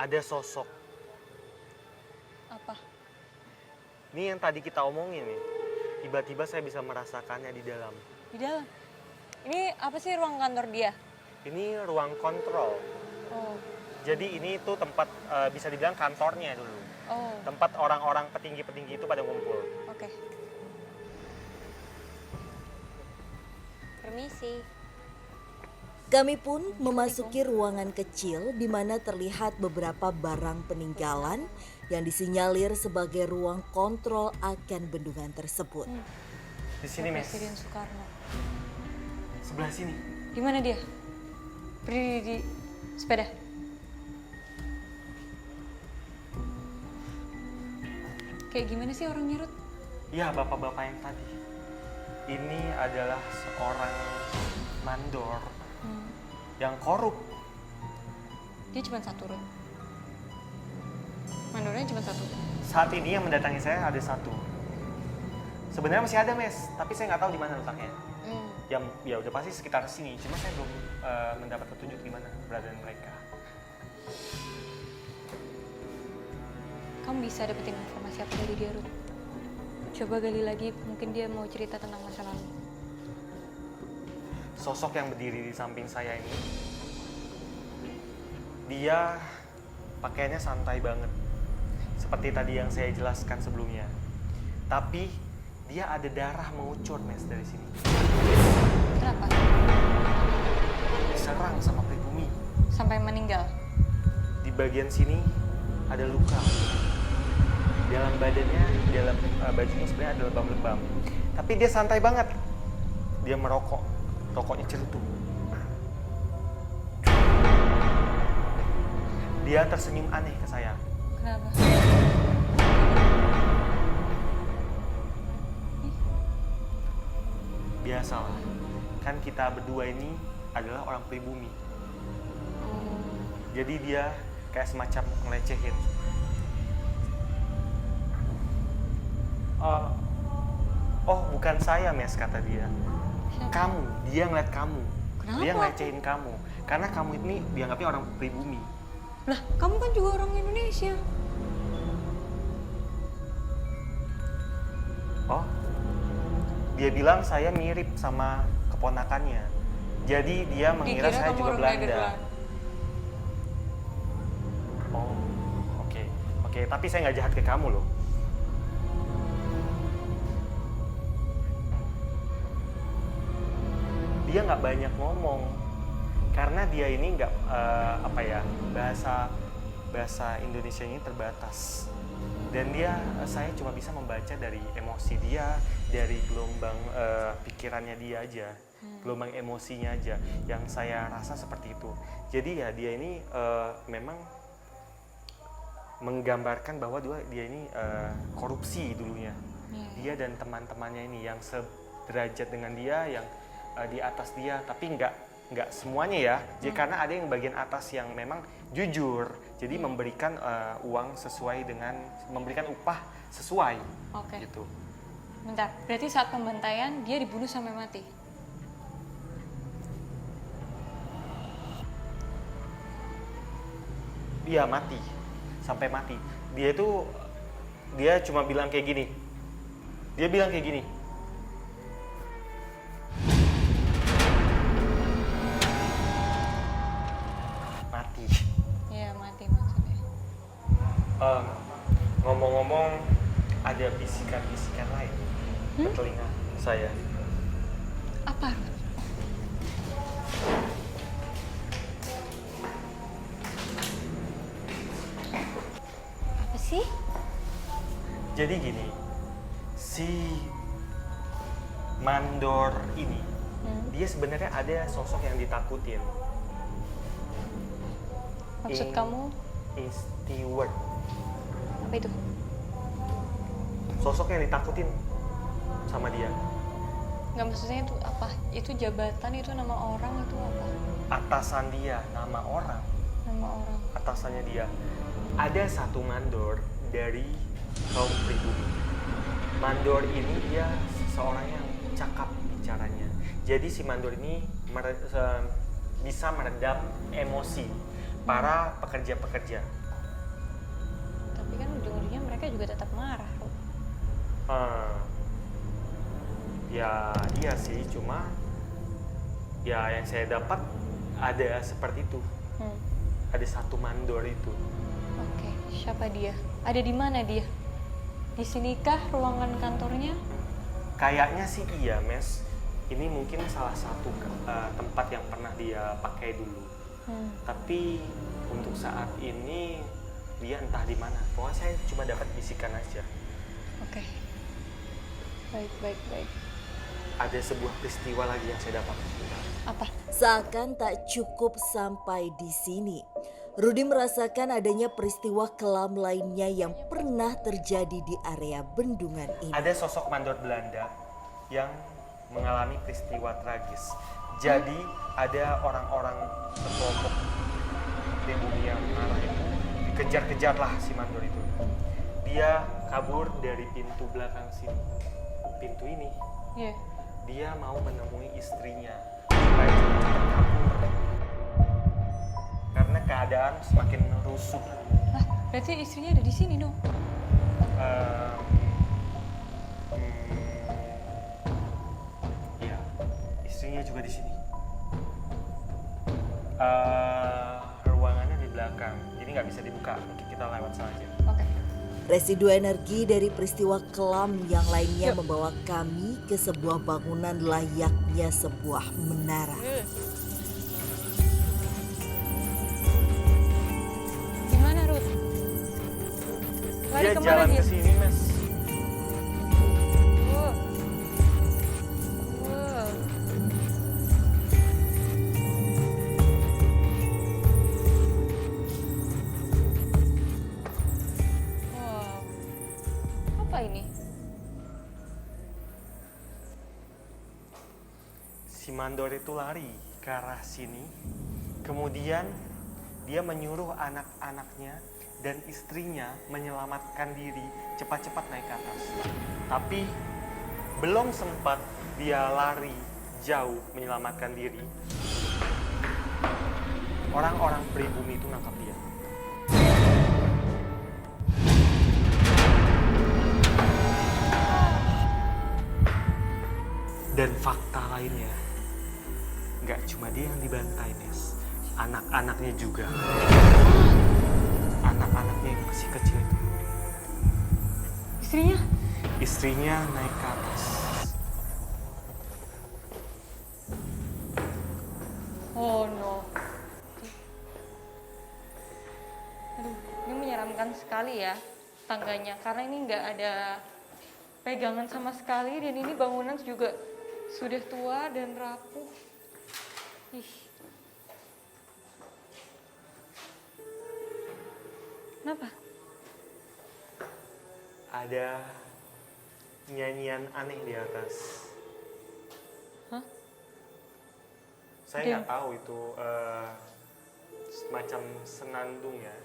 ada sosok. Apa? Ini yang tadi kita omongin nih. Tiba-tiba saya bisa merasakannya di dalam. Di dalam? Ini apa sih ruang kantor dia? Ini ruang kontrol. Oh. Jadi ini tuh tempat bisa dibilang kantornya dulu. Oh. Tempat orang-orang petinggi-petinggi itu pada ngumpul. Oke. Permisi. Kami pun memasuki ruangan kecil di mana terlihat beberapa barang peninggalan yang disinyalir sebagai ruang kontrol akan bendungan tersebut. Di sini, Mes. Presiden Soekarno. Sebelah sini. Di mana dia? Berdiri di sepeda. Kayak gimana sih orangnya, Ruth? Iya, bapak-bapak yang tadi. Ini adalah seorang mandor yang korup. Dia cuma satu, Ruth. Mandornya cuma satu. Saat ini yang mendatangi saya ada satu. Sebenarnya masih ada, Mes, tapi saya nggak tahu di mana letaknya. Yang ya udah pasti sekitar sini, cuma saya belum mendapat petunjuk di mana keberadaan mereka. Kamu bisa dapetin informasi apa dari dia, Ruth? Coba gali lagi, mungkin dia mau cerita tentang masa lalu. Sosok yang berdiri di samping saya ini, dia pakaiannya santai banget. Seperti tadi yang saya jelaskan sebelumnya. Tapi dia ada darah mengucur, Mes, dari sini. Kenapa? Diserang sama pribumi. Sampai meninggal? Di bagian sini ada luka. Dalam badannya, dalam bajunya sebenarnya ada lebam-lebam. Tapi dia santai banget. Dia merokok. Rokoknya cerutu. Dia tersenyum aneh ke saya. Kenapa? Biasalah, kan kita berdua ini adalah orang pribumi. Jadi dia kayak semacam ngelecehin. Oh, bukan saya, Mes, kata dia. Siapa? Kamu, dia ngeliat kamu. Kenapa? Dia ngelecehin kamu. Karena kamu ini dianggapnya orang pribumi. Lah, kamu kan juga orang Indonesia. Oh, dia bilang saya mirip sama keponakannya. Jadi dia mengira Dikira saya kamu juga orang Belanda. Nederland. Oh, oke. Tapi saya nggak jahat ke kamu loh. Dia nggak banyak ngomong karena dia ini nggak bahasa Indonesia ini terbatas. Dan saya cuma bisa membaca dari emosi dia, dari gelombang pikirannya dia aja, gelombang emosinya aja, yang saya rasa seperti itu. Jadi ya dia ini memang menggambarkan bahwa dia ini korupsi dulunya. Dia dan teman-temannya ini yang sederajat dengan dia, yang di atas dia, tapi nggak semuanya ya. Jadi karena ada yang bagian atas yang memang jujur, jadi memberikan uang sesuai dengan memberikan upah sesuai. Oke. Gitu. Bentar, berarti saat pembantaian dia dibunuh sampai mati? Iya, mati, sampai mati. Dia cuma bilang kayak gini. Dia bilang kayak gini. Mati. Iya, mati maksudnya. Ngomong-ngomong, ada bisikan-bisikan lain ke telinga saya. Apa? Apa sih? Jadi gini, si mandor ini, dia sebenarnya ada sosok yang ditakutin. Maksud kamu Steward. apa itu? Sosok yang ditakutin sama dia. Nggak, maksudnya itu apa? Itu jabatan, itu nama orang, itu apa? Atasan dia, nama orang. Nama orang. Atasannya dia. Ada satu mandor dari kaum pribumi. Mandor ini dia seseorang yang cakap bicaranya. Jadi si mandor ini bisa meredam emosi para pekerja-pekerja. juga tetap marah, Ruth. Ya iya sih, cuma ya yang saya dapat ada seperti itu. Ada satu mandor itu. Oke, siapa dia? Ada di mana dia? Di sinikah ruangan kantornya? Kayaknya sih iya, Mes. Ini mungkin salah satu tempat yang pernah dia pakai dulu. Tapi untuk saat ini dia entah di mana. Pokoknya saya cuma dapat bisikan aja. Oke. Baik. Ada sebuah peristiwa lagi yang saya dapat. Apa? Seakan tak cukup sampai di sini, Rudy merasakan adanya peristiwa kelam lainnya yang pernah terjadi di area bendungan ini. Ada sosok mandor Belanda yang mengalami peristiwa tragis. Jadi ada orang-orang sekelompok pribumi yang marah itu dikejar-kejarlah si mandor itu. Dia kabur dari pintu belakang sini. Pintu ini. Iya. Dia mau menemui istrinya supaya cepat-cepat kabur. Karena keadaan semakin rusuh. Berarti istrinya ada di sini dong. Ya, istrinya juga di sini. Ruangannya di belakang, jadi nggak bisa dibuka. Mungkin kita lewat saja. Oke. Residu energi dari peristiwa kelam yang lainnya membawa kami ke sebuah bangunan layaknya sebuah menara. Gimana, Ruth? Lari Dia kemana jalan dia? ke sini, Mas. Wow. Wow. Wow. Apa ini? Si mandor itu lari ke arah sini. Kemudian dia menyuruh anak-anaknya dan istrinya menyelamatkan diri, cepat-cepat naik ke atas. Tapi belum sempat dia lari jauh menyelamatkan diri, orang-orang pribumi itu nangkap dia. Dan fakta lainnya, nggak cuma dia yang dibantai, Nes. Anak-anaknya juga. Anak-anaknya yang masih kecil itu. Istrinya? Istrinya naik ke atas. Oh no. Aduh, ini menyeramkan sekali ya tangganya. Karena ini nggak ada pegangan sama sekali. Dan ini bangunan juga sudah tua dan rapuh. Ih. Kenapa? Ada nyanyian aneh di atas. Hah? Saya Oke. nggak tahu itu semacam senandung ya.